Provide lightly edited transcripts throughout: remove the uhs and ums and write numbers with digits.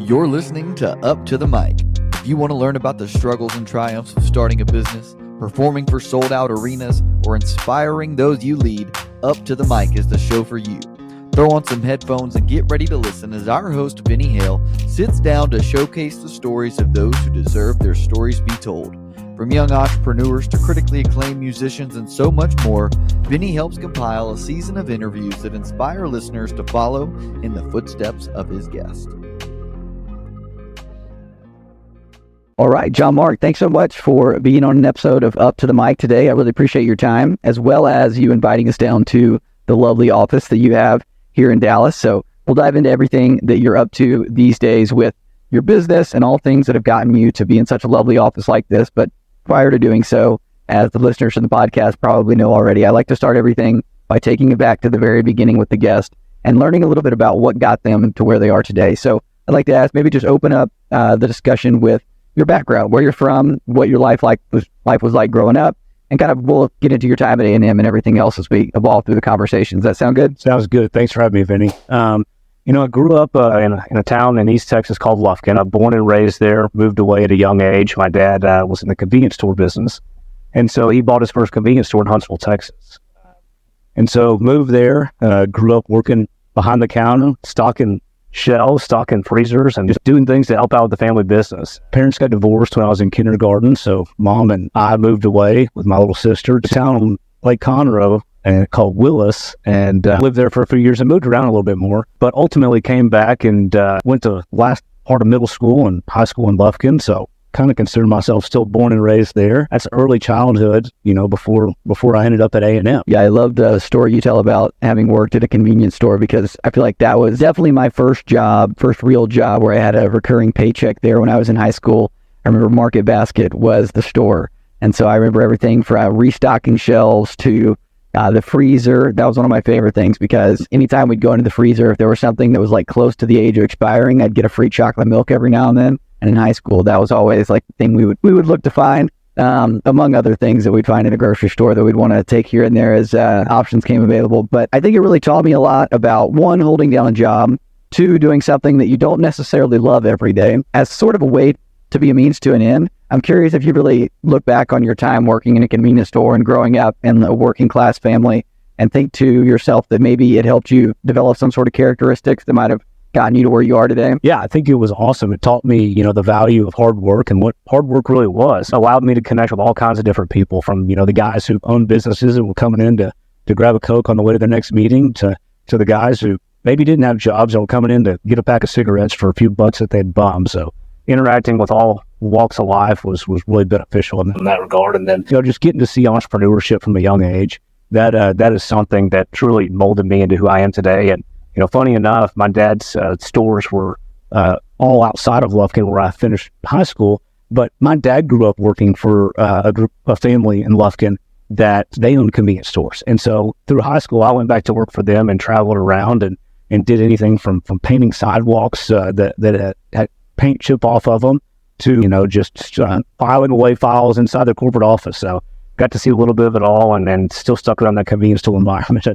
You're listening to Up to the Mic. If you want to learn about the struggles and triumphs of starting a business, performing for sold-out arenas, or inspiring those you lead, Up to the Mic is the show for you. Throw on some headphones and get ready to listen as our host, Vinny Hale, sits down to showcase the stories of those who deserve their stories be told. From young entrepreneurs to critically acclaimed musicians and so much more, Vinny helps compile a season of interviews that inspire listeners to follow in the footsteps of his guest. All right, John Mark, thanks so much for being on an episode of Up to the Mic today. I really appreciate your time, as well as you inviting us down to the lovely office that you have here in Dallas. So we'll dive into everything that you're up to these days with your business and all things that have gotten you to be in such a lovely office like this. But prior to doing so, as the listeners of the podcast probably know already, I like to start everything by taking it back to the very beginning with the guest and learning a little bit about what got them to where they are today. So I'd like to ask, maybe just open up the discussion with your background, where you're from, what your life was like growing up, and kind of we'll get into your time at A&M and everything else as we evolve through the conversations. Does that sound good? Sounds good. Thanks for having me, Vinny. I grew up in a town in East Texas called Lufkin. I'm born and raised there, moved away at a young age. My dad was in the convenience store business, and so he bought his first convenience store in Huntsville, Texas. And so moved there, grew up working behind the counter, stocking shelves, stocking freezers, and just doing things to help out with the family business. Parents got divorced when I was in kindergarten, so mom and I moved away with my little sister to a town on Lake Conroe called Willis, and lived there for a few years and moved around a little bit more, but ultimately came back and went to last part of middle school and high school in Lufkin, so kind of consider myself still born and raised there. That's early childhood, before I ended up at A&M. Yeah, I love the story you tell about having worked at a convenience store, because I feel like that was definitely my first real job where I had a recurring paycheck there when I was in high school. I remember Market Basket was the store. And so I remember everything from restocking shelves to the freezer. That was one of my favorite things, because anytime we'd go into the freezer, if there was something that was like close to the age of expiring, I'd get a free chocolate milk every now and then. And in high school, that was always like the thing we would look to find, among other things that we'd find in a grocery store that we'd want to take here and there as options came available. But I think it really taught me a lot about, one, holding down a job, two, doing something that you don't necessarily love every day as sort of a way to be a means to an end. I'm curious if you really look back on your time working in a convenience store and growing up in a working class family and think to yourself that maybe it helped you develop some sort of characteristics that might have gotten you to where you are today. Yeah, I think it was awesome. It taught me, the value of hard work and what hard work really was. It allowed me to connect with all kinds of different people, from, the guys who own businesses and were coming in to grab a Coke on the way to their next meeting to the guys who maybe didn't have jobs and were coming in to get a pack of cigarettes for a few bucks that they'd bum. So interacting with all walks of life was really beneficial in that regard. And then, just getting to see entrepreneurship from a young age, that is something that truly molded me into who I am today. And funny enough, my dad's stores were all outside of Lufkin where I finished high school, but my dad grew up working for a family in Lufkin that they owned convenience stores. And so through high school, I went back to work for them and traveled around and did anything from painting sidewalks that had paint chip off of them to, just filing away files inside their corporate office. So got to see a little bit of it all, and still stuck around that convenience store environment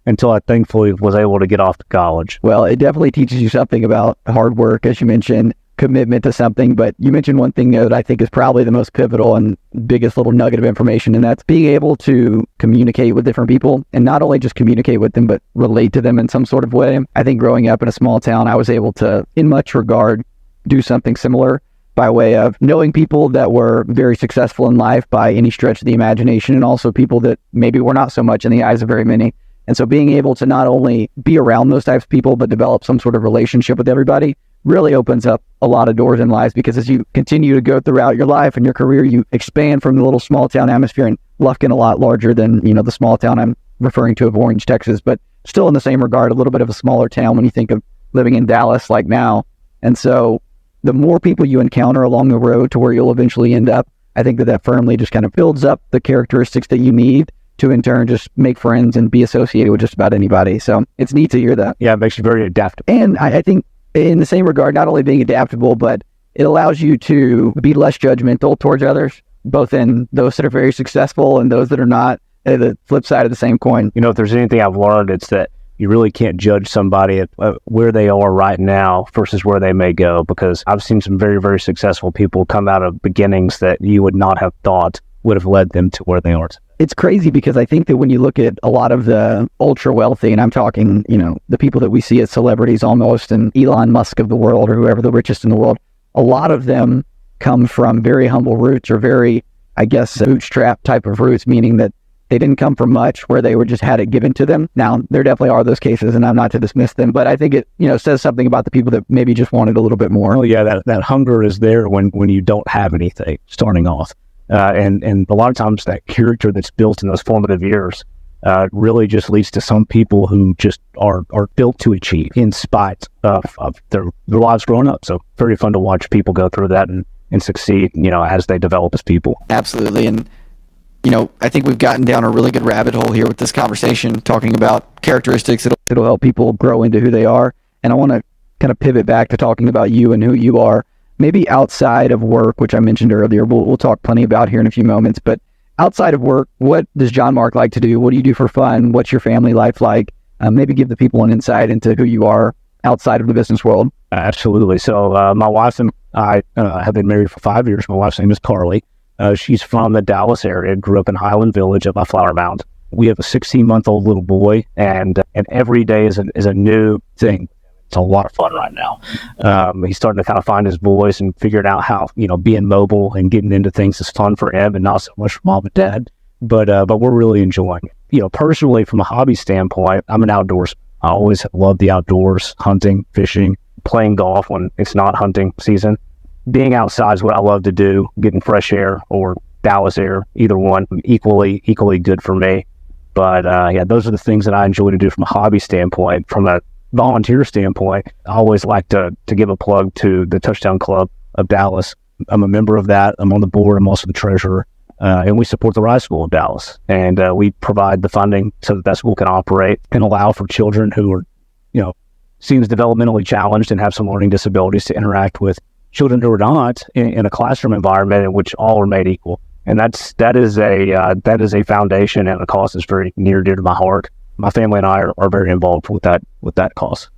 until I thankfully was able to get off to college. Well, it definitely teaches you something about hard work, as you mentioned, commitment to something. But you mentioned one thing that I think is probably the most pivotal and biggest little nugget of information, and that's being able to communicate with different people, and not only just communicate with them, but relate to them in some sort of way. I think growing up in a small town, I was able to, in much regard, do something similar by way of knowing people that were very successful in life by any stretch of the imagination, and also people that maybe were not so much in the eyes of very many. And so being able to not only be around those types of people, but develop some sort of relationship with everybody really opens up a lot of doors in life, because as you continue to go throughout your life and your career, you expand from the little small town atmosphere, and Lufkin a lot larger than, the small town I'm referring to of Orange, Texas, but still in the same regard, a little bit of a smaller town when you think of living in Dallas like now. And so the more people you encounter along the road to where you'll eventually end up, I think that firmly just kind of builds up the characteristics that you need to in turn just make friends and be associated with just about anybody. So it's neat to hear that. Yeah, it makes you very adaptable. And I think in the same regard, not only being adaptable, but it allows you to be less judgmental towards others, both in those that are very successful and those that are not. The flip side of the same coin. If there's anything I've learned, it's that you really can't judge somebody at where they are right now versus where they may go, because I've seen some very, very successful people come out of beginnings that you would not have thought would have led them to where they are today. It's crazy because I think that when you look at a lot of the ultra wealthy, and I'm talking, the people that we see as celebrities almost, and Elon Musk of the world, or whoever the richest in the world, a lot of them come from very humble roots, or very, I guess, bootstrap type of roots, meaning that they didn't come from much, where they were just had it given to them. Now, there definitely are those cases, and I'm not to dismiss them, but I think it, says something about the people that maybe just wanted a little bit more. Oh yeah, that hunger is there when you don't have anything starting off. And a lot of times that character that's built in those formative years really just leads to some people who just are built to achieve in spite of their lives growing up. So very fun to watch people go through that and succeed, as they develop as people. Absolutely. And, I think we've gotten down a really good rabbit hole here with this conversation, talking about characteristics that'll help people grow into who they are. And I want to kind of pivot back to talking about you and who you are. Maybe outside of work, which I mentioned earlier, we'll talk plenty about here in a few moments, but outside of work, what does John Mark like to do? What do you do for fun? What's your family life like? Maybe give the people an insight into who you are outside of the business world. Absolutely. So my wife and I have been married for 5 years. My wife's name is Carly. She's from the Dallas area, grew up in Highland Village up by Flower Mound. We have a 16-month-old little boy, and every day is a new thing. It's a lot of fun right now. He's starting to kind of find his voice and figuring out how, being mobile and getting into things is fun for him and not so much for mom and dad. But we're really enjoying it. Personally, from a hobby standpoint, I'm an outdoorsman. I always have loved the outdoors, hunting, fishing, playing golf when it's not hunting season. Being outside is what I love to do, getting fresh air or Dallas air, either one, equally good for me. But those are the things that I enjoy to do from a hobby standpoint. From a volunteer standpoint, I always like to give a plug to the Touchdown Club of Dallas. I'm a member of that. I'm on the board. I'm also the treasurer. And we support the Rise School of Dallas. And we provide the funding so that school can operate and allow for children who are, seems developmentally challenged and have some learning disabilities to interact with children who are not in a classroom environment in which all are made equal. And that is a foundation and a cause that's very near and dear to my heart. My family and I are very involved with that cause.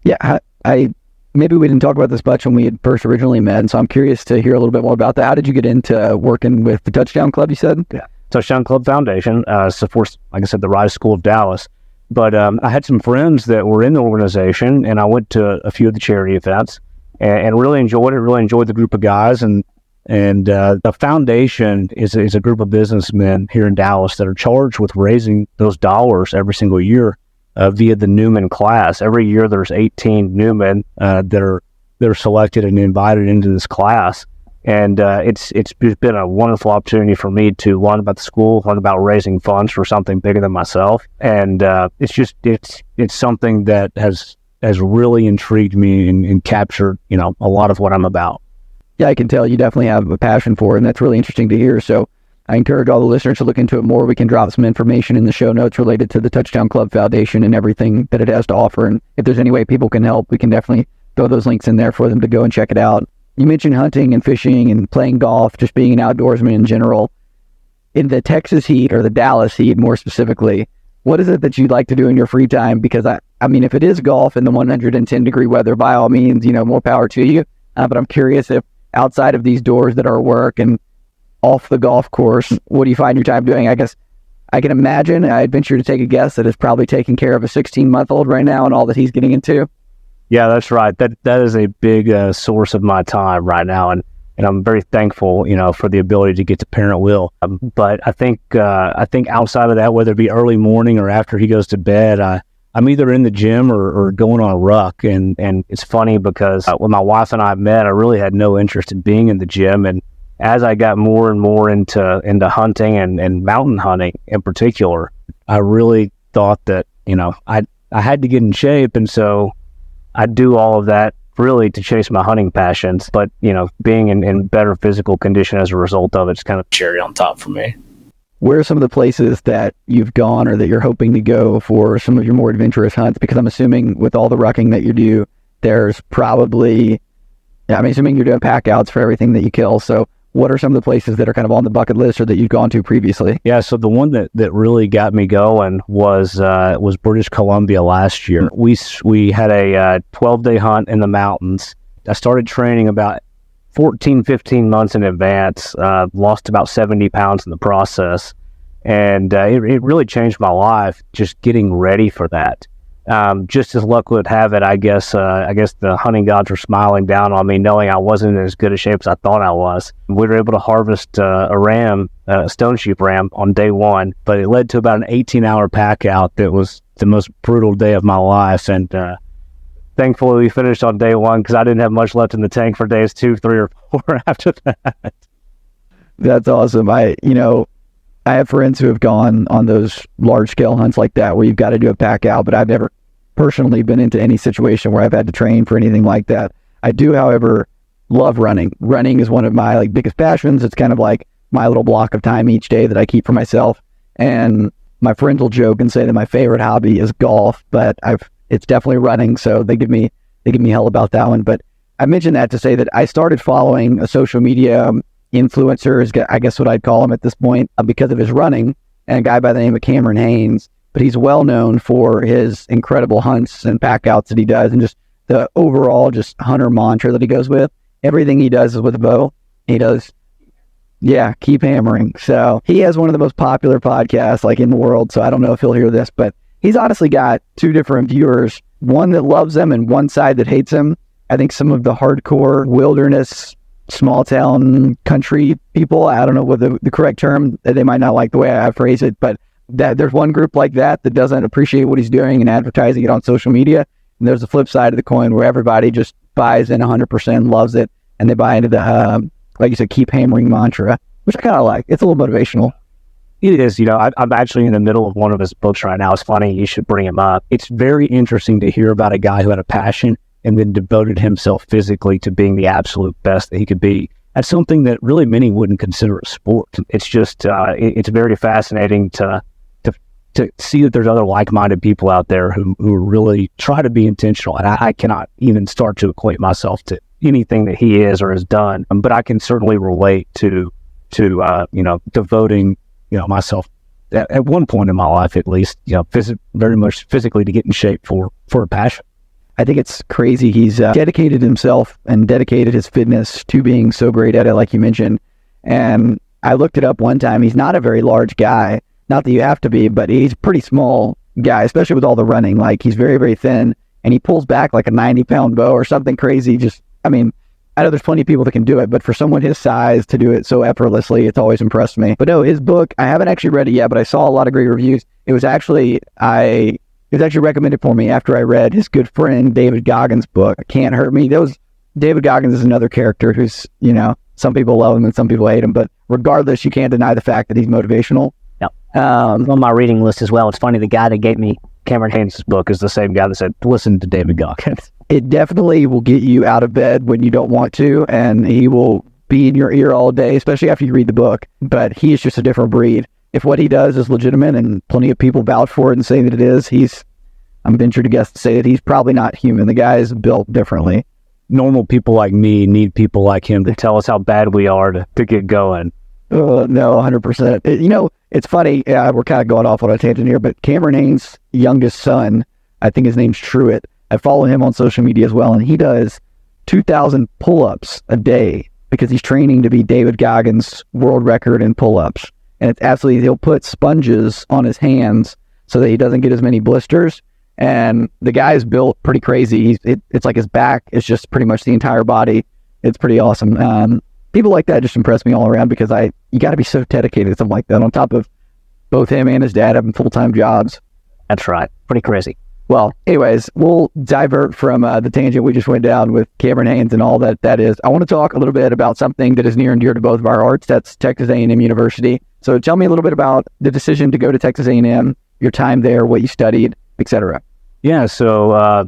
Yeah, I maybe we didn't talk about this much when we had first originally met, and so I'm curious to hear a little bit more about that. How did you get into working with the Touchdown Club, you said? Yeah, Touchdown Club Foundation supports, like I said, the Rise School of Dallas. But I had some friends that were in the organization, and I went to a few of the charity events and really enjoyed it, really enjoyed the group of guys. And the foundation is a group of businessmen here in Dallas that are charged with raising those dollars every single year via the Newman class. Every year there's 18 Newman that are selected and invited into this class. And it's been a wonderful opportunity for me to learn about the school, learn about raising funds for something bigger than myself. And it's something that has really intrigued me and captured, a lot of what I'm about. Yeah, I can tell you definitely have a passion for it, and that's really interesting to hear. So I encourage all the listeners to look into it more. We can drop some information in the show notes related to the Touchdown Club Foundation and everything that it has to offer. And if there's any way people can help, we can definitely throw those links in there for them to go and check it out. You mentioned hunting and fishing and playing golf, just being an outdoorsman in general. In the Texas heat, or the Dallas heat more specifically, what is it that you'd like to do in your free time? Because I mean, if it is golf in the 110-degree weather, by all means, more power to you. But I'm curious if outside of these doors that are work and off the golf course, what do you find your time doing? I guess I can imagine, I'd venture to take a guess, that it's probably taking care of a 16-month-old right now and all that he's getting into. Yeah, that's right. That is a big source of my time right now, and I'm very thankful, for the ability to get to parent Will. But I think outside of that, whether it be early morning or after he goes to bed, I'm either in the gym or going on a ruck. And it's funny because when my wife and I met, I really had no interest in being in the gym. And as I got more and more into hunting and mountain hunting in particular, I really thought that, I had to get in shape. And so I do all of that really to chase my hunting passions. But, being in better physical condition as a result of it's kind of cherry on top for me. Where are some of the places that you've gone or that you're hoping to go for some of your more adventurous hunts? Because I'm assuming with all the rucking that you do, there's probably, assuming you're doing pack outs for everything that you kill. So what are some of the places that are kind of on the bucket list or that you've gone to previously? Yeah, so the one that really got me going was British Columbia last year. We had a 12-day hunt in the mountains. I started training about 14, 15 months in advance, lost about 70 pounds in the process. And it really changed my life just getting ready for that. Just as luck would have it, I guess the hunting gods were smiling down on me, knowing I wasn't in as good a shape as I thought I was. We were able to harvest a ram, a stone sheep ram, on day one, but it led to about an 18-hour pack out that was the most brutal day of my life. And thankfully, we finished on day one because I didn't have much left in the tank for days 2, 3, or 4 after that. That's awesome. I have friends who have gone on those large scale hunts like that where you've got to do a pack out, but I've never personally been into any situation where I've had to train for anything like that. I do, however, love running. Running is one of my biggest passions. It's kind of like my little block of time each day that I keep for myself. And my friends will joke and say that my favorite hobby is golf, but it's definitely running. So they give me hell about that one. But I mentioned that to say that I started following a social media influencer, is I guess what I'd call him at this point, because of his running, and a guy by the name of Cameron Hanes. But he's well known for his incredible hunts and pack outs that he does, and just the overall just hunter mantra that he goes with. Everything he does is with a bow. He does, keep hammering. So he has one of the most popular podcasts in the world. So I don't know if he'll hear this, but he's honestly got two different viewers, one that loves him and one side that hates him. I think some of the hardcore wilderness, small town country people, I don't know what the correct term, they might not like the way I phrase it, but that there's one group like that doesn't appreciate what he's doing and advertising it on social media. And there's the flip side of the coin where everybody just buys in 100%, loves it, and they buy into the, like you said, keep hammering mantra, which I kind of like. It's a little motivational. It is. I'm actually in the middle of one of his books right now. It's funny. You should bring him up. It's very interesting to hear about a guy who had a passion and then devoted himself physically to being the absolute best that he could be. That's something that really many wouldn't consider a sport. It's just, it's very fascinating to see that there's other like-minded people out there who really try to be intentional. And I cannot even start to equate myself to anything that he is or has done, but I can certainly relate to devoting, myself at one point in my life, at least, very much physically to get in shape for a passion. I think it's crazy. He's dedicated himself and dedicated his fitness to being so great at it, like you mentioned. And I looked it up one time. He's not a very large guy. Not that you have to be, but he's a pretty small guy, especially with all the running. He's very, very thin, and he pulls back like a 90-pound bow or something crazy. I know there's plenty of people that can do it, but for someone his size to do it so effortlessly, it's always impressed me. But no, his book, I haven't actually read it yet, but I saw a lot of great reviews. It was actually recommended for me after I read his good friend David Goggins' book, Can't Hurt Me. David Goggins is another character who's, some people love him and some people hate him, but regardless, you can't deny the fact that he's motivational. Yep. On my reading list as well. It's funny, the guy that gave me Cameron Hanes' book is the same guy that said, listen to David Goggins. It definitely will get you out of bed when you don't want to, and he will be in your ear all day, especially after you read the book. But he is just a different breed. If what he does is legitimate and plenty of people vouch for it and say that it is, I'm ventured to guess to say that he's probably not human. The guy is built differently. Normal people like me need people like him to tell us how bad we are to get going. No, 100%. It's funny. We're kind of going off on a tangent here, but Cameron Hanes' youngest son, I think his name's Truett. I follow him on social media as well, and he does 2,000 pull-ups a day because he's training to be David Goggins' world record in pull-ups. And it's absolutely, he'll put sponges on his hands so that he doesn't get as many blisters. And the guy's built pretty crazy. It's like his back is just pretty much the entire body. It's pretty awesome. People like that just impress me all around because you got to be so dedicated to something like that on top of both him and his dad having full-time jobs. That's right. Pretty crazy. Well, anyways, we'll divert from the tangent we just went down with Cameron Hanes and all that is. I want to talk a little bit about something that is near and dear to both of our hearts. That's Texas A&M University. So tell me a little bit about the decision to go to Texas A&M, your time there, what you studied, etc. Yeah, so, I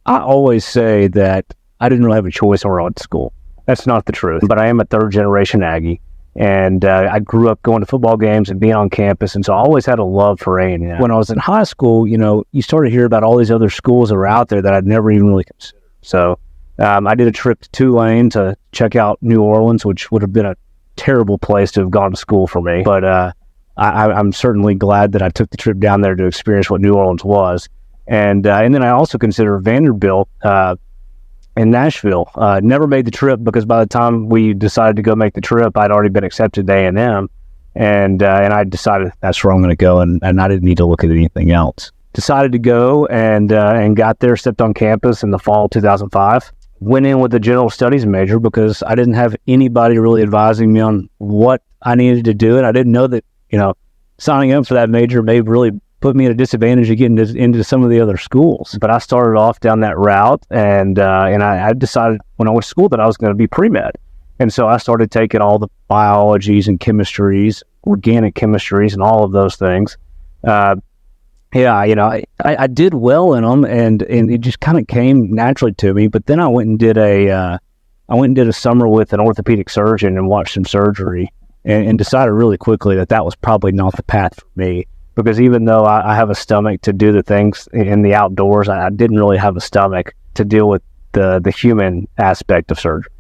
always say that I didn't really have a choice around school. That's not the truth, but I am a third-generation Aggie, and I grew up going to football games and being on campus, and so I always had a love for A&M. When I was in high school, you started to hear about all these other schools that are out there that I'd never even really considered. So I did a trip to Tulane to check out New Orleans, which would have been a terrible place to have gone to school for me. But I'm certainly glad that I took the trip down there to experience what New Orleans was. And then I also consider Vanderbilt in Nashville. Never made the trip because by the time we decided to go make the trip, I'd already been accepted to A&M. And I decided that's where I'm going to go, and I didn't need to look at anything else. Decided to go and got there, stepped on campus in the fall of 2005. Went in with a general studies major because I didn't have anybody really advising me on what I needed to do, and I didn't know that, signing up for that major may really put me at a disadvantage of getting into some of the other schools. But I started off down that route, and I decided when I was in school that I was going to be pre-med. And so I started taking all the biologies and chemistries, organic chemistries, and all of those things. I did well in them, and it just kind of came naturally to me. But then I went and did a summer with an orthopedic surgeon and watched some surgery, and decided really quickly that was probably not the path for me. Because even though I have a stomach to do the things in the outdoors, I didn't really have a stomach to deal with the human aspect of surgery.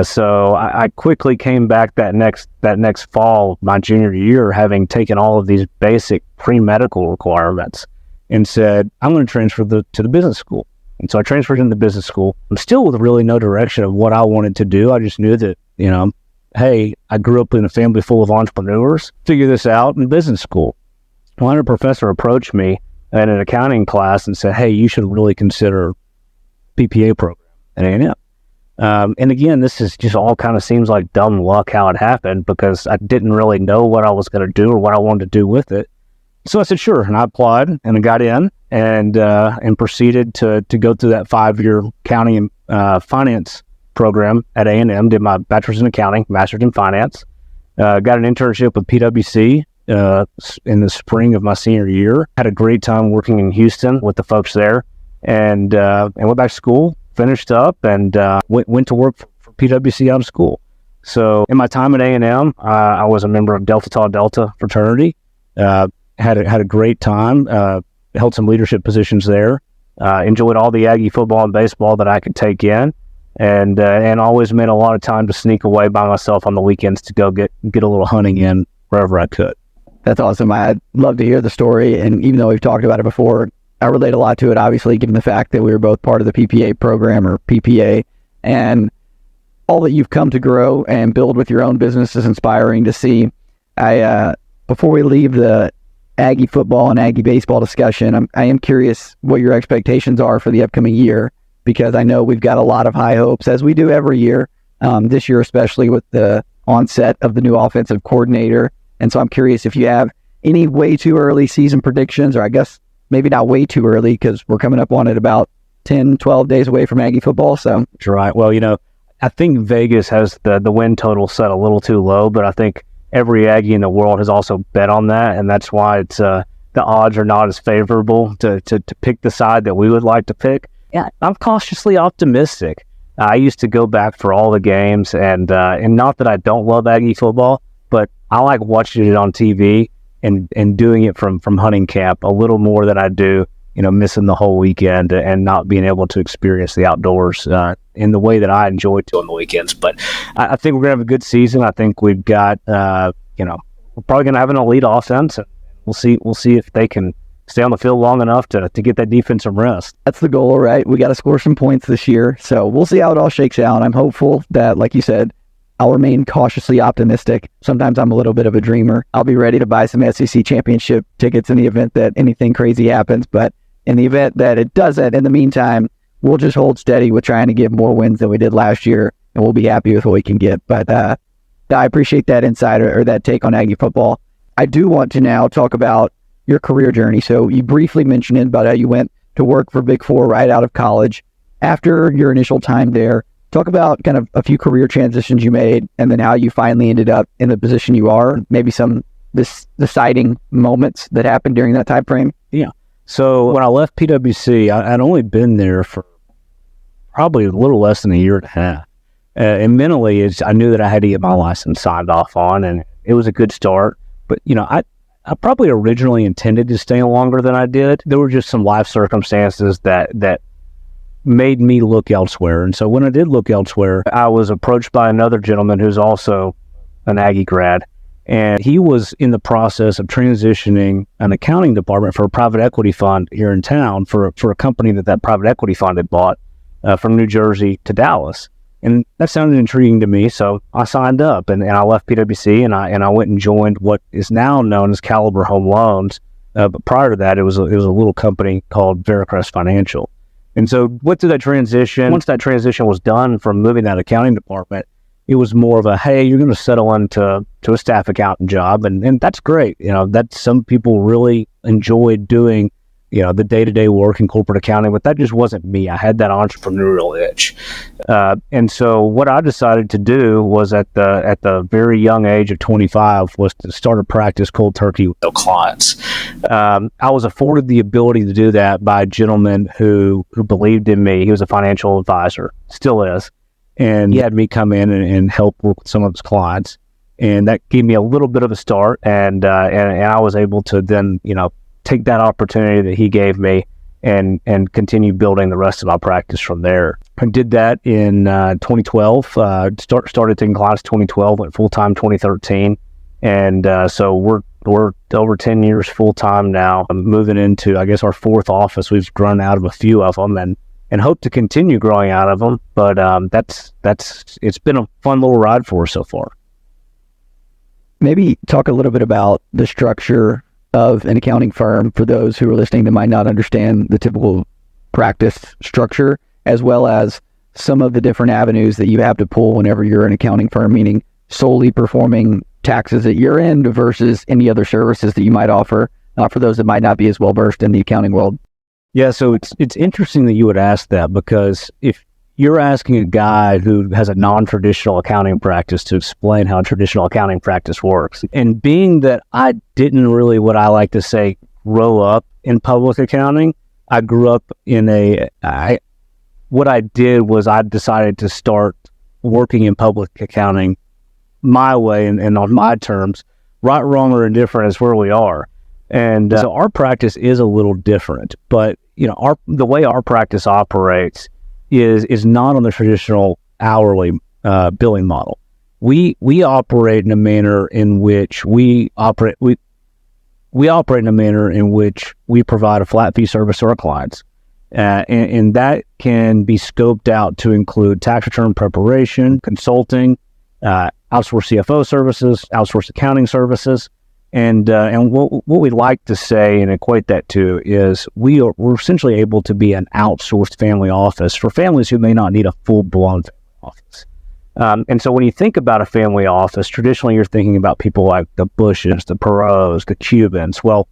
So I quickly came back that next fall, my junior year, having taken all of these basic pre-medical requirements, and said, I'm going to transfer to the business school. And so I transferred into the business school. I'm still with really no direction of what I wanted to do. I just knew that, hey, I grew up in a family full of entrepreneurs. Figure this out in business school. Well, a professor approached me in an accounting class and said, hey, you should really consider PPA program at A&M. And again, this is just all kind of seems like dumb luck how it happened, because I didn't really know what I was going to do or what I wanted to do with it. So I said, sure. And I applied and I got in and proceeded to go through that 5-year accounting and finance program at A&M, did my bachelor's in accounting, master's in finance, got an internship with PwC in the spring of my senior year. Had a great time working in Houston with the folks there, and went back to school, finished up, and went to work for PwC out of school. So in my time at A&M, I was a member of Delta Tau Delta fraternity. Had a great time. Held some leadership positions there. Enjoyed all the Aggie football and baseball that I could take in, and always made a lot of time to sneak away by myself on the weekends to go get a little hunting in wherever I could. That's awesome. I'd love to hear the story. And even though we've talked about it before, I relate a lot to it, obviously, given the fact that we were both part of the PPA program, or PPA, and all that you've come to grow and build with your own business is inspiring to see. Before we leave the Aggie football and Aggie baseball discussion, I am curious what your expectations are for the upcoming year, because I know we've got a lot of high hopes, as we do every year, this year especially with the onset of the new offensive coordinator. And so I'm curious if you have any way too early season predictions, or I guess maybe not way too early, because we're coming up on it about 10, 12 days away from Aggie football. So that's right. Well, I think Vegas has the win total set a little too low, but I think every Aggie in the world has also bet on that, and that's why it's the odds are not as favorable to pick the side that we would like to pick. Yeah, I'm cautiously optimistic. I used to go back for all the games, and not that I don't love Aggie football, but I like watching it on TV and doing it from hunting camp a little more than I do, missing the whole weekend and not being able to experience the outdoors in the way that I enjoy to on the weekends. But I think we're going to have a good season. I think we've got, we're probably going to have an elite offense. And we'll see if they can stay on the field long enough to get that defensive rest. That's the goal, right? We got to score some points this year. So we'll see how it all shakes out. I'm hopeful that, like you said, I'll remain cautiously optimistic. Sometimes I'm a little bit of a dreamer. I'll be ready to buy some SEC championship tickets in the event that anything crazy happens. But in the event that it doesn't, in the meantime, we'll just hold steady with trying to get more wins than we did last year, and we'll be happy with what we can get. But I appreciate that insight or that take on Aggie football. I do want to now talk about your career journey. So you briefly mentioned it about how you went to work for Big Four right out of college. After your initial time there, talk about kind of a few career transitions you made, and then how you finally ended up in the position you are, maybe some deciding moments that happened during that time frame. Yeah. So when I left PwC, I'd only been there for probably a little less than a year and a half. And mentally, I knew that I had to get my license signed off on, and it was a good start. But, I probably originally intended to stay longer than I did. There were just some life circumstances that made me look elsewhere. And so when I did look elsewhere, I was approached by another gentleman who's also an Aggie grad. And he was in the process of transitioning an accounting department for a private equity fund here in town for a company that private equity fund had bought from New Jersey to Dallas. And that sounded intriguing to me, so I signed up and I left PwC and I went and joined what is now known as Caliber Home Loans. But prior to that, it was a little company called Veracrest Financial. And so went through that transition. Once that transition was done from moving that accounting department, it was more of a, hey, you're going to settle into a staff accountant job. And that's great. That's some people really enjoy doing, the day-to-day work in corporate accounting, but that just wasn't me. I had that entrepreneurial itch. And so what I decided to do was at the very young age of 25 was to start a practice cold turkey with no clients. I was afforded the ability to do that by a gentleman who believed in me. He was a financial advisor, still is. And he had me come in and help work with some of his clients. And that gave me a little bit of a start. And I was able to then, take that opportunity that he gave me and continue building the rest of my practice from there. I did that in 2012, started taking clients 2012, went full-time 2013. And so we're over 10 years full-time now. I'm moving into, I guess, our fourth office. We've grown out of a few of them and hope to continue growing out of them. But it's been a fun little ride for us so far. Maybe talk a little bit about the structure of an accounting firm for those who are listening that might not understand the typical practice structure, as well as some of the different avenues that you have to pull whenever you're an accounting firm, meaning solely performing taxes at your end versus any other services that you might offer for those that might not be as well versed in the accounting world. Yeah, so it's interesting that you would ask that, because if you're asking a guy who has a non-traditional accounting practice to explain how a traditional accounting practice works, and being that I didn't really, what I like to say, grow up in public accounting, I grew up in what I did was I decided to start working in public accounting my way and on my terms. Right, wrong, or indifferent is where we are. And so our practice is a little different, but the way our practice operates is not on the traditional hourly billing model. We operate in a manner in which we provide a flat fee service to our clients, and that can be scoped out to include tax return preparation, consulting, outsourced CFO services, outsourced accounting services. And what we like to say and equate that to is we're essentially able to be an outsourced family office for families who may not need a full-blown family office. And so when you think about a family office, traditionally you're thinking about people like the Bushes, the Perot's, the Cubans. Well,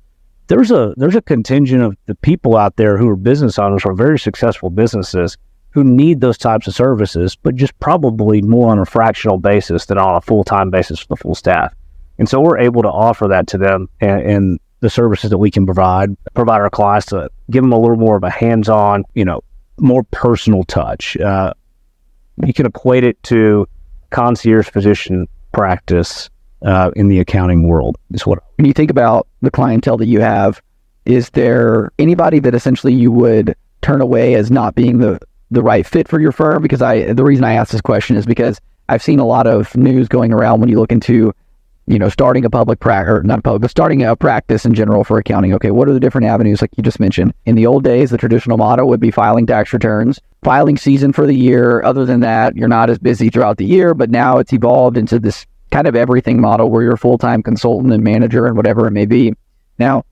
there's a contingent of the people out there who are business owners or very successful businesses who need those types of services, but just probably more on a fractional basis than on a full-time basis for the full staff. And so we're able to offer that to them and the services that we can provide our clients to give them a little more of a hands-on, more personal touch. You can equate it to concierge physician practice in the accounting world. When you think about the clientele that you have, is there anybody that essentially you would turn away as not being the right fit for your firm? Because the reason I ask this question is because I've seen a lot of news going around when you look into starting a public practice, or not public, but starting a practice in general for accounting. Okay, what are the different avenues like you just mentioned? In the old days, the traditional motto would be filing tax returns, filing season for the year. Other than that, you're not as busy throughout the year, but now it's evolved into this kind of everything model where you're a full-time consultant and manager and whatever it may be. Now,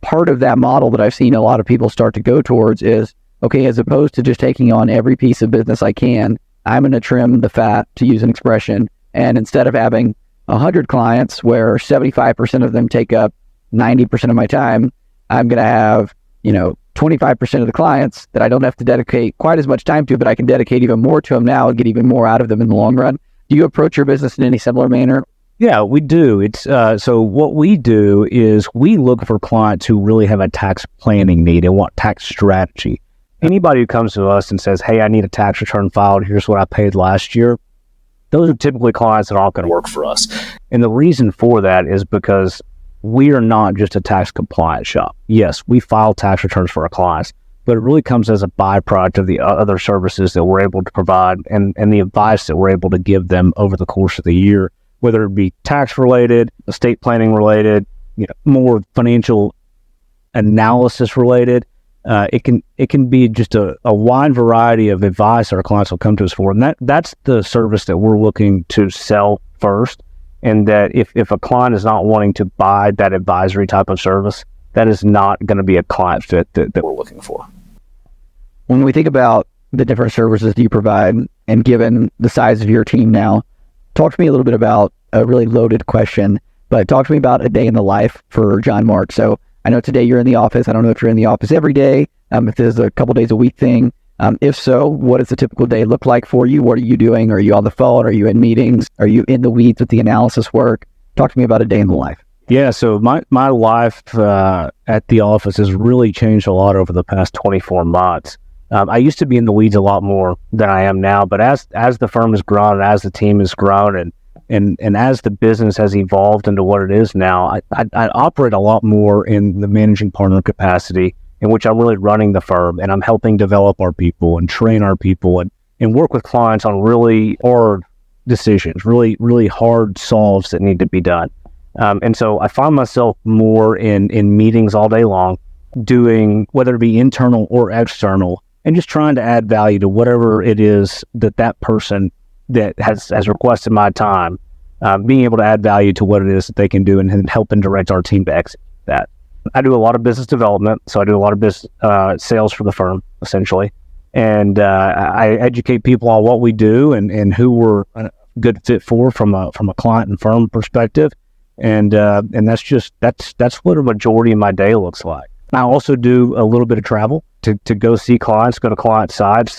part of that model that I've seen a lot of people start to go towards is, okay, as opposed to just taking on every piece of business I can, I'm going to trim the fat, to use an expression, and instead of having 100 clients where 75% of them take up 90% of my time, I'm going to have, 25% of the clients that I don't have to dedicate quite as much time to, but I can dedicate even more to them now and get even more out of them in the long run. Do you approach your business in any similar manner? Yeah, we do. It's so what we do is we look for clients who really have a tax planning need and want tax strategy. Anybody who comes to us and says, hey, I need a tax return filed, here's what I paid last year, those are typically clients that aren't going to work for us. And the reason for that is because we are not just a tax compliance shop. Yes, we file tax returns for our clients, but it really comes as a byproduct of the other services that we're able to provide and the advice that we're able to give them over the course of the year, whether it be tax related, estate planning related, more financial analysis related. It can be just a wide variety of advice our clients will come to us for, and that's the service that we're looking to sell first. And that if a client is not wanting to buy that advisory type of service, that is not going to be a client fit that we're looking for. When we think about the different services that you provide, and given the size of your team now, talk to me a little bit about a really loaded question, but talk to me about a day in the life for John Mark. So I know today you're in the office. I don't know if you're in the office every day, if there's a couple days a week thing. If so, what does a typical day look like for you? What are you doing? Are you on the phone? Are you in meetings? Are you in the weeds with the analysis work? Talk to me about a day in the life. Yeah, so my life at the office has really changed a lot over the past 24 months. I used to be in the weeds a lot more than I am now, but as the firm has grown, and as the team has grown, and as the business has evolved into what it is now, I operate a lot more in the managing partner capacity, in which I'm really running the firm, and I'm helping develop our people and train our people and work with clients on really hard decisions, really, really hard solves that need to be done. And so I find myself more in meetings all day long, doing whether it be internal or external, and just trying to add value to whatever it is that person that has requested my time, being able to add value to what it is that they can do and help and direct our team to execute that. I do a lot of business development, so I do a lot of business sales for the firm, essentially. And I educate people on what we do and who we're a good fit for from a client and firm perspective. And that's what a majority of my day looks like. I also do a little bit of travel to go see clients, go to client sites.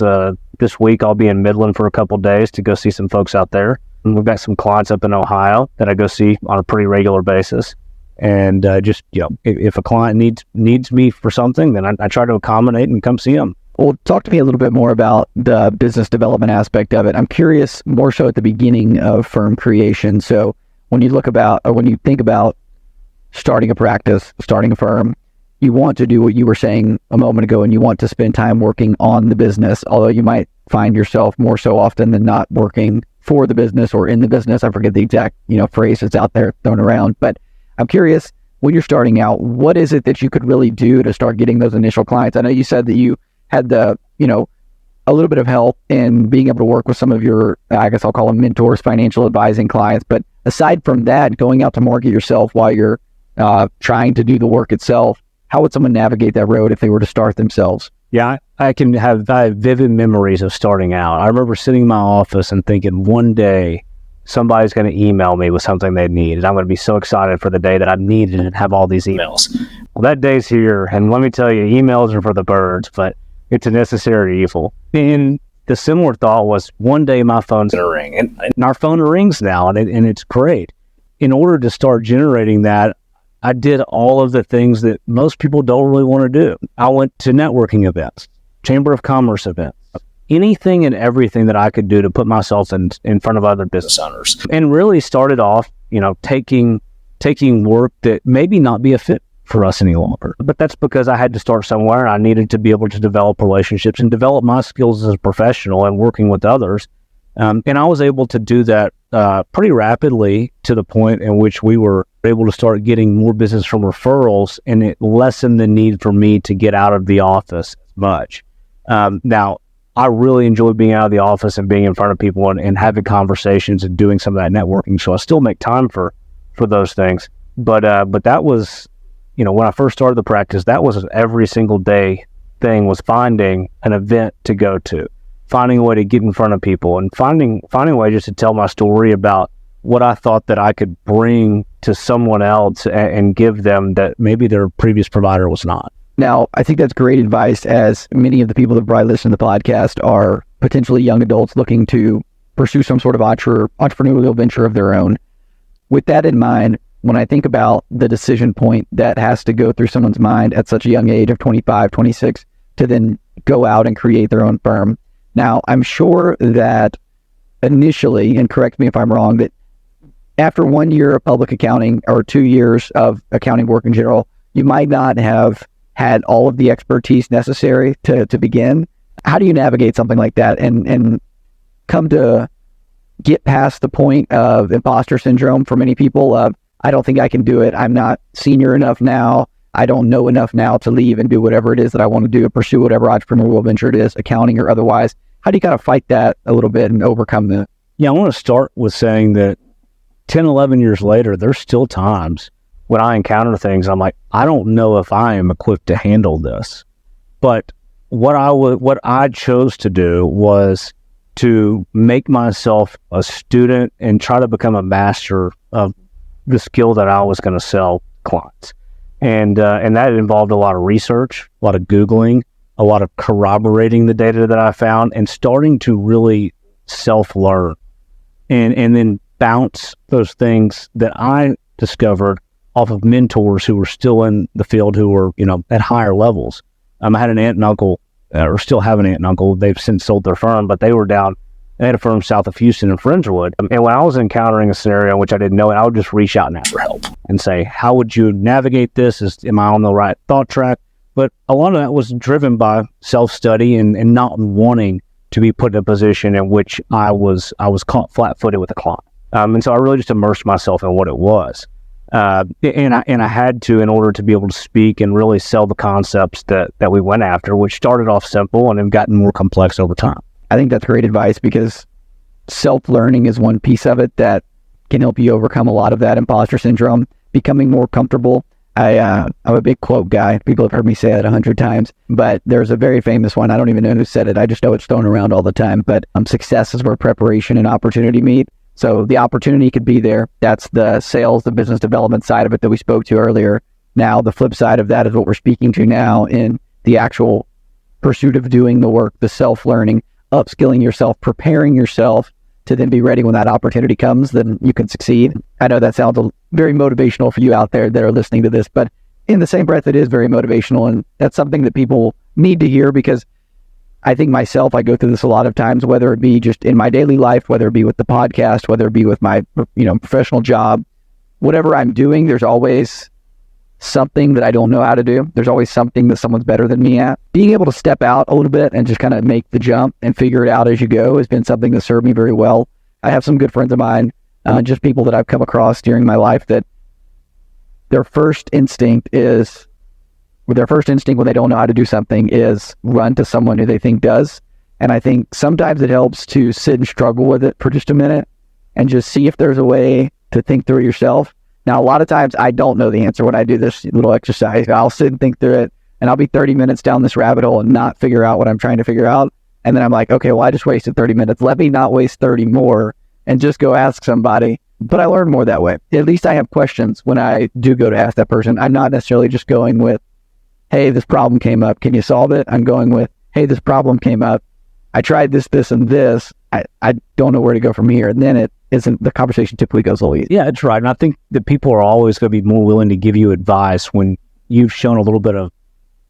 This week I'll be in Midland for a couple of days to go see some folks out there. And we've got some clients up in Ohio that I go see on a pretty regular basis. And if a client needs me for something, then I try to accommodate and come see them. Well, talk to me a little bit more about the business development aspect of it. I'm curious more so at the beginning of firm creation. So when you think about starting a practice, starting a firm, you want to do what you were saying a moment ago, and you want to spend time working on the business, although you might find yourself more so often than not working for the business or in the business. I forget the exact phrase that's out there thrown around, but I'm curious, when you're starting out, what is it that you could really do to start getting those initial clients? I know you said that you had a little bit of help in being able to work with some of your, I guess I'll call them mentors, financial advising clients. But aside from that, going out to market yourself while you're trying to do the work itself, how would someone navigate that road if they were to start themselves? Yeah, I have vivid memories of starting out. I remember sitting in my office and thinking one day, somebody's going to email me with something they need, and I'm going to be so excited for the day that I need it and have all these emails. Well, that day's here, and let me tell you, emails are for the birds, but it's a necessary evil. And the similar thought was, one day my phone's going to ring, and our phone rings now, and it's great. In order to start generating that, I did all of the things that most people don't really want to do. I went to networking events, Chamber of Commerce events, anything and everything that I could do to put myself in front of other business owners, and really started off, taking work that maybe not be a fit for us any longer. But that's because I had to start somewhere. I needed to be able to develop relationships and develop my skills as a professional and working with others. And I was able to do that pretty rapidly, to the point in which we were able to start getting more business from referrals, and it lessened the need for me to get out of the office as much. Now, I really enjoy being out of the office and being in front of people and having conversations and doing some of that networking. So I still make time for those things. But that was, when I first started the practice, that was every single day thing, was finding an event to go to, finding a way to get in front of people, and finding a way just to tell my story about what I thought that I could bring to someone else and give them that maybe their previous provider was not. Now, I think that's great advice, as many of the people that probably listen to the podcast are potentially young adults looking to pursue some sort of entrepreneurial venture of their own. With that in mind, when I think about the decision point that has to go through someone's mind at such a young age of 25, 26, to then go out and create their own firm. Now, I'm sure that initially, and correct me if I'm wrong, that after 1 year of public accounting or 2 years of accounting work in general, you might not have had all of the expertise necessary to begin. How do you navigate something like that and come to get past the point of imposter syndrome for many people of, I don't think I can do it. I'm not senior enough now. I don't know enough now to leave and do whatever it is that I want to do, pursue whatever entrepreneurial venture it is, accounting or otherwise. How do you kind of fight that a little bit and overcome that? Yeah, I want to start with saying that 10, 11 years later, there's still times when I encounter things, I'm like, I don't know if I am equipped to handle this. But what I chose to do was to make myself a student and try to become a master of the skill that I was going to sell clients. And that involved a lot of research, a lot of Googling, a lot of corroborating the data that I found, and starting to really self-learn and then bounce those things that I discovered off of mentors who were still in the field, who were, at higher levels. I had an aunt and uncle, or still have an aunt and uncle. They've since sold their firm, but they had a firm south of Houston in Fringewood. And when I was encountering a scenario in which I didn't know it, I would just reach out and ask for help and say, how would you navigate this? Am I on the right thought track? But a lot of that was driven by self-study and not wanting to be put in a position in which I was caught flat-footed with a client. And so I really just immersed myself in what it was. And I had to, in order to be able to speak and really sell the concepts that we went after, which started off simple and have gotten more complex over time. I think that's great advice, because self-learning is one piece of it that can help you overcome a lot of that imposter syndrome, becoming more comfortable. I'm a big quote guy. People have heard me say it 100 times, but there's a very famous one. I don't even know who said it. I just know it's thrown around all the time, but success is where preparation and opportunity meet. So the opportunity could be there. That's the sales, the business development side of it that we spoke to earlier. Now, the flip side of that is what we're speaking to now in the actual pursuit of doing the work, the self-learning, upskilling yourself, preparing yourself to then be ready when that opportunity comes, then you can succeed. I know that sounds very motivational for you out there that are listening to this, but in the same breath, it is very motivational. And that's something that people need to hear, because I think myself, I go through this a lot of times, whether it be just in my daily life, whether it be with the podcast, whether it be with my, professional job, whatever I'm doing, there's always something that I don't know how to do. There's always something that someone's better than me at. Being able to step out a little bit and just kind of make the jump and figure it out as you go has been something that served me very well. I have some good friends of mine, just people that I've come across during my life, that their first instinct when they don't know how to do something is run to someone who they think does. And I think sometimes it helps to sit and struggle with it for just a minute and just see if there's a way to think through it yourself. Now, a lot of times I don't know the answer when I do this little exercise. I'll sit and think through it, and I'll be 30 minutes down this rabbit hole and not figure out what I'm trying to figure out. And then I'm like, okay, well, I just wasted 30 minutes. Let me not waste 30 more and just go ask somebody. But I learn more that way. At least I have questions when I do go to ask that person. I'm not necessarily just going with, hey, this problem came up, can you solve it? I'm going with, hey, this problem came up. I tried this, and this. I don't know where to go from here. And then the conversation typically goes a little easier. Yeah, that's right. And I think that people are always going to be more willing to give you advice when you've shown a little bit of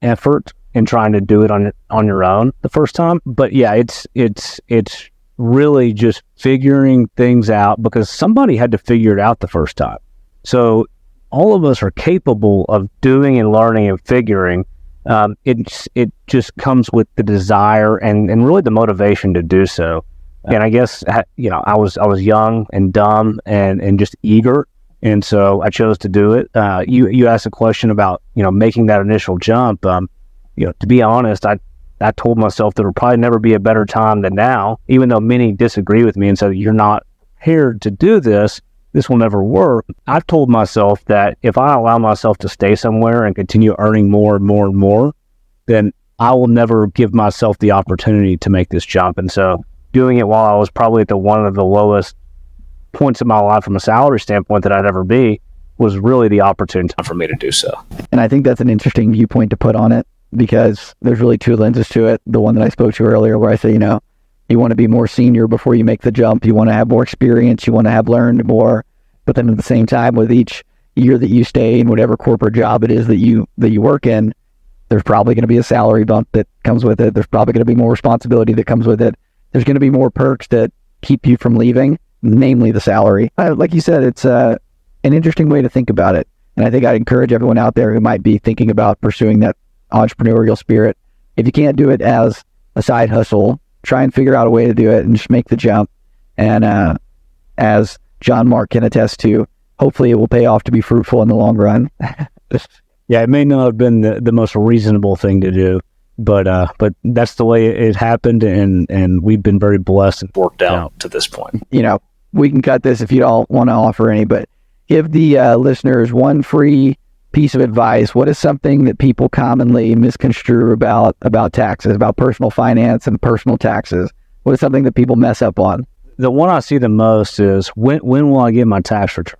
effort in trying to do it on your own the first time. But yeah, it's really just figuring things out, because somebody had to figure it out the first time. So all of us are capable of doing and learning and figuring. It just comes with the desire and really the motivation to do so. And I guess, I was young and dumb and just eager. And so I chose to do it. You asked a question about, making that initial jump. To be honest, I told myself there would probably never be a better time than now, even though many disagree with me and said, you're not prepared to do this. This will never work. I've told myself that if I allow myself to stay somewhere and continue earning more and more and more, then I will never give myself the opportunity to make this jump. And so doing it while I was probably at one of the lowest points in my life from a salary standpoint that I'd ever be was really the opportune time for me to do so. And I think that's an interesting viewpoint to put on it, because there's really two lenses to it. The one that I spoke to earlier, where I say, you want to be more senior before you make the jump. You want to have more experience. You want to have learned more. But then at the same time, with each year that you stay in whatever corporate job it is that you work in, there's probably going to be a salary bump that comes with it. There's probably going to be more responsibility that comes with it. There's going to be more perks that keep you from leaving, namely the salary. Like you said, it's an interesting way to think about it. And I think I'd encourage everyone out there who might be thinking about pursuing that entrepreneurial spirit. If you can't do it as a side hustle, try and figure out a way to do it and just make the jump. And as John Mark can attest to, hopefully it will pay off to be fruitful in the long run. Yeah, it may not have been the most reasonable thing to do, but that's the way it happened, and we've been very blessed and worked out to this point. You know, we can cut this if you don't want to offer any, but give the listeners one free piece of advice. What is something that people commonly misconstrue about taxes, about personal finance and personal taxes? What is something that people mess up on? The one I see the most is when will I get my tax return?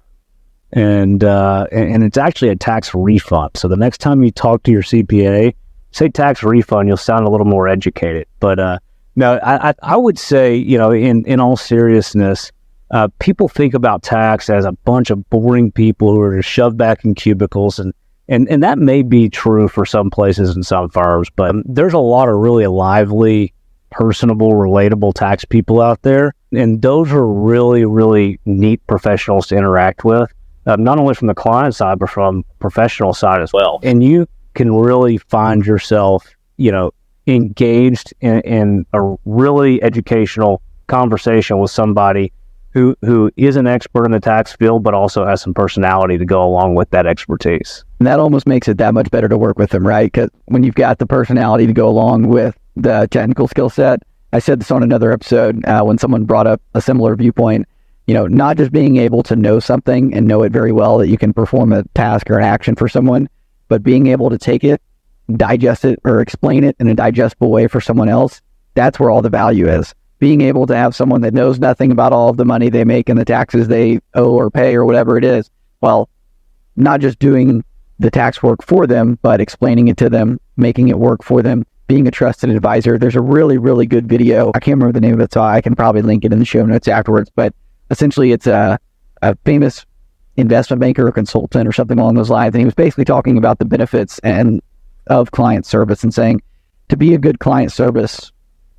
And it's actually a tax refund. So the next time you talk to your CPA, say tax refund, you'll sound a little more educated. But no, I would say, you know, in all seriousness, people think about tax as a bunch of boring people who are shoved back in cubicles, and that may be true for some places and some firms, but there's a lot of really lively, personable, relatable tax people out there, and those are really, really neat professionals to interact with, not only from the client side, but from professional side as well. And you can really find yourself, you know, engaged in a really educational conversation with somebody who is an expert in the tax field, but also has some personality to go along with that expertise. And that almost makes it that much better to work with them, right? Because when you've got the personality to go along with the technical skill set, I said this on another episode when someone brought up a similar viewpoint, you know, not just being able to know something and know it very well that you can perform a task or an action for someone, but being able to take it, digest it, or explain it in a digestible way for someone else, that's where all the value is. Being able to have someone that knows nothing about all of the money they make and the taxes they owe or pay or whatever it is, well, not just doing the tax work for them, but explaining it to them, making it work for them, being a trusted advisor. There's a really, really good video. I can't remember the name of it, so I can probably link it in the show notes afterwards, but essentially it's a famous investment banker or consultant or something along those lines, and he was basically talking about the benefits and of client service and saying, to be a good client service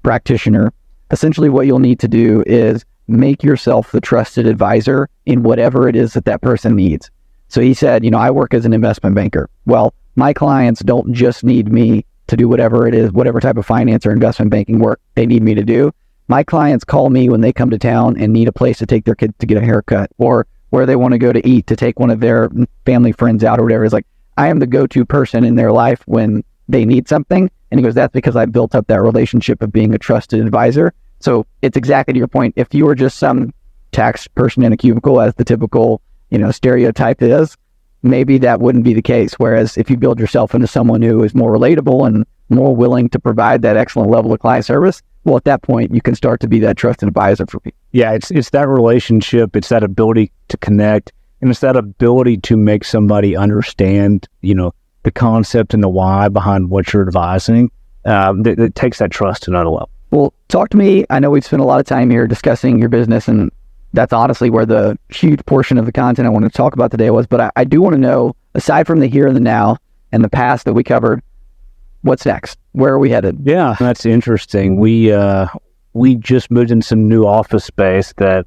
practitioner, essentially what you'll need to do is make yourself the trusted advisor in whatever it is that that person needs. So he said, you know, I work as an investment banker. Well, my clients don't just need me to do whatever it is, whatever type of finance or investment banking work they need me to do. My clients call me when they come to town and need a place to take their kid to get a haircut, or where they want to go to eat, to take one of their family friends out or whatever. It's like, I am the go-to person in their life when they need something. And he goes, that's because I built up that relationship of being a trusted advisor. So it's exactly to your point. If you were just some tax person in a cubicle, as the typical, you know, stereotype is, maybe that wouldn't be the case. Whereas if you build yourself into someone who is more relatable and more willing to provide that excellent level of client service, well, at that point, you can start to be that trusted advisor for people. Yeah, it's that relationship, it's that ability to connect, and it's that ability to make somebody understand, you know, the concept and the why behind what you're advising. That takes that trust to another level. Well, talk to me. I know we've spent a lot of time here discussing your business, and that's honestly where the huge portion of the content I want to talk about today was. But I do want to know, aside from the here and the now and the past that we covered, what's next? Where are we headed? Yeah, that's interesting. We just moved in some new office space that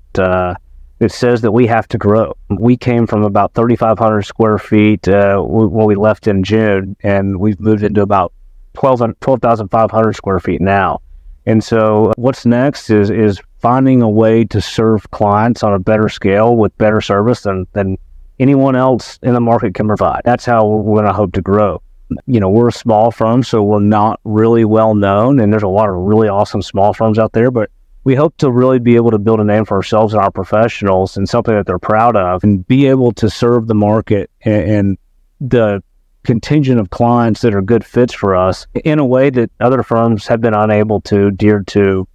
it says that we have to grow. We came from about 3,500 square feet when we left in June, and we've moved into about 12,500 square feet now. And so what's next is finding a way to serve clients on a better scale with better service than anyone else in the market can provide. That's how we're going to hope to grow. You know, we're a small firm, so we're not really well known, and there's a lot of really awesome small firms out there, but we hope to really be able to build a name for ourselves and our professionals and something that they're proud of, and be able to serve the market and the contingent of clients that are good fits for us in a way that other firms have been unable to due to,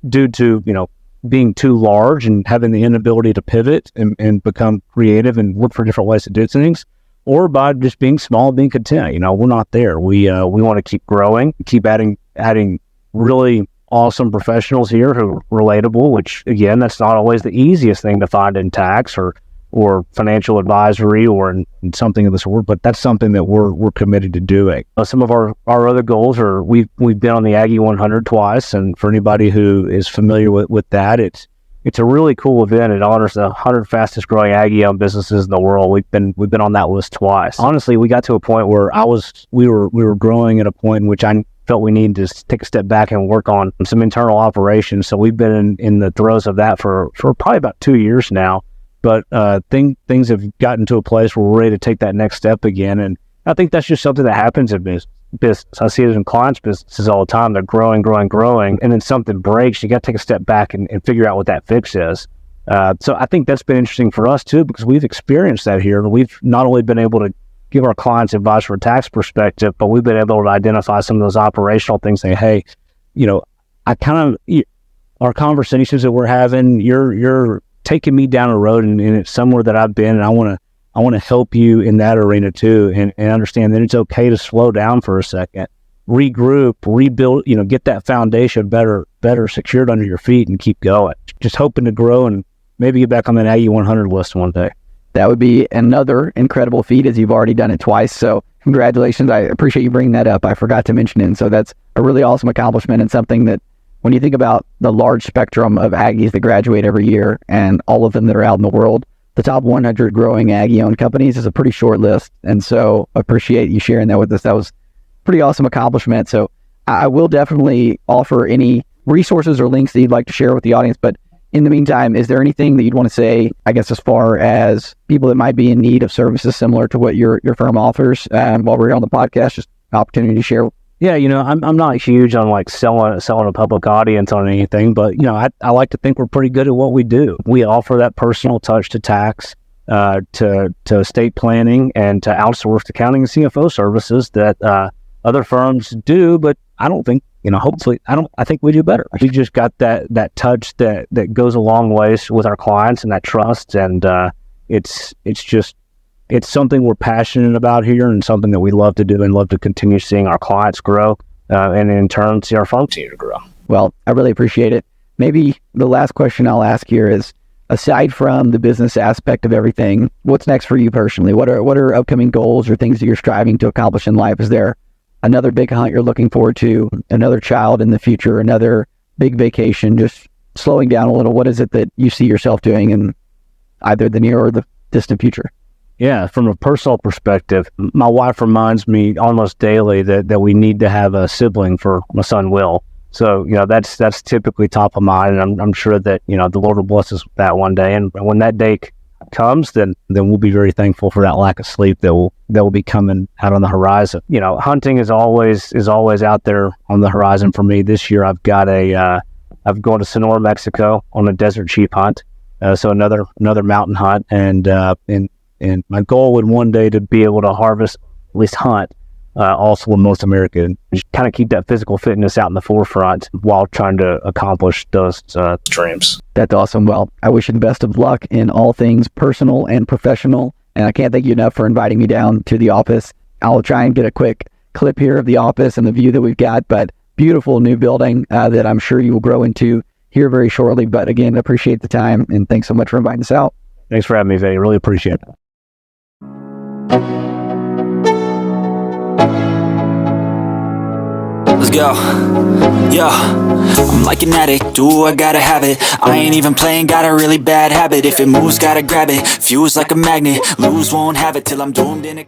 you know, being too large and having the inability to pivot and become creative and look for different ways to do things, or by just being small, being content. You know, we're not there. We want to keep growing, keep adding really awesome professionals here who are relatable, which again, that's not always the easiest thing to find in tax or financial advisory or in something of this sort, but that's something that we're committed to doing. Some of our other goals are, we've been on the Aggie 100 twice, and for anybody who is familiar with that, it's it's a really cool event. It honors the 100 fastest growing Aggie-owned businesses in the world. We've been on that list twice. Honestly, we got to a point where we were growing at a point in which I felt we needed to take a step back and work on some internal operations. So we've been in the throes of that for probably about 2 years now. But things have gotten to a place where we're ready to take that next step again. And I think that's just something that happens in business. I see it in clients' businesses all the time. They're growing, and then something breaks. You got to take a step back and figure out what that fix is. So I think that's been interesting for us too, because we've experienced that here. We've not only been able to give our clients advice from a tax perspective, but we've been able to identify some of those operational things, saying, hey, our conversations that we're having, you're taking me down a road and it's somewhere that I've been, and I want to help you in that arena too, and understand that it's okay to slow down for a second, regroup, rebuild, get that foundation better secured under your feet and keep going. Just hoping to grow and maybe get back on that Aggie 100 list one day. That would be another incredible feat, as you've already done it twice. So congratulations. I appreciate you bringing that up. I forgot to mention it. And so that's a really awesome accomplishment, and something that, when you think about the large spectrum of Aggies that graduate every year and all of them that are out in the world, the top 100 growing Aggie-owned companies is a pretty short list. And so appreciate you sharing that with us. That was a pretty awesome accomplishment. So I will definitely offer any resources or links that you'd like to share with the audience. But in the meantime, is there anything that you'd want to say, I guess, as far as people that might be in need of services similar to what your firm offers? And while we're on the podcast, just an opportunity to share. Yeah, I'm not huge on like selling a public audience on anything, but I like to think we're pretty good at what we do. We offer that personal touch to tax, to estate planning, and to outsourced accounting and CFO services that other firms do, but I don't think, hopefully, I think we do better. We just got that touch that goes a long ways with our clients, and that trust, and it's something we're passionate about here, and something that we love to do and love to continue seeing our clients grow, and in turn see our firm continue to grow. Well, I really appreciate it. Maybe the last question I'll ask here is, aside from the business aspect of everything, what's next for you personally? What are upcoming goals or things that you're striving to accomplish in life? Is there another big hunt you're looking forward to, another child in the future, another big vacation, just slowing down a little? What is it that you see yourself doing in either the near or the distant future? Yeah, from a personal perspective, my wife reminds me almost daily that we need to have a sibling for my son Will. So, that's typically top of mind, and I'm sure that, the Lord will bless us with that one day. And when that day comes, then we'll be very thankful for that lack of sleep that will be coming out on the horizon. Hunting is always out there on the horizon for me. This year I've gone to Sonora, Mexico on a desert sheep hunt. So another mountain hunt, and my goal would one day to be able to harvest, at least hunt, also in North America, and just kind of keep that physical fitness out in the forefront while trying to accomplish those dreams. That's awesome. Well, I wish you the best of luck in all things personal and professional, and I can't thank you enough for inviting me down to the office. I'll try and get a quick clip here of the office and the view that we've got, but beautiful new building that I'm sure you will grow into here very shortly. But again, appreciate the time, and thanks so much for inviting us out. Thanks for having me, Vinny. Really appreciate it. Let's go. Yo, I'm like an addict, do I gotta have it. I ain't even playing, got a really bad habit. If it moves, gotta grab it. Fuse like a magnet, lose, won't have it till I'm doomed in a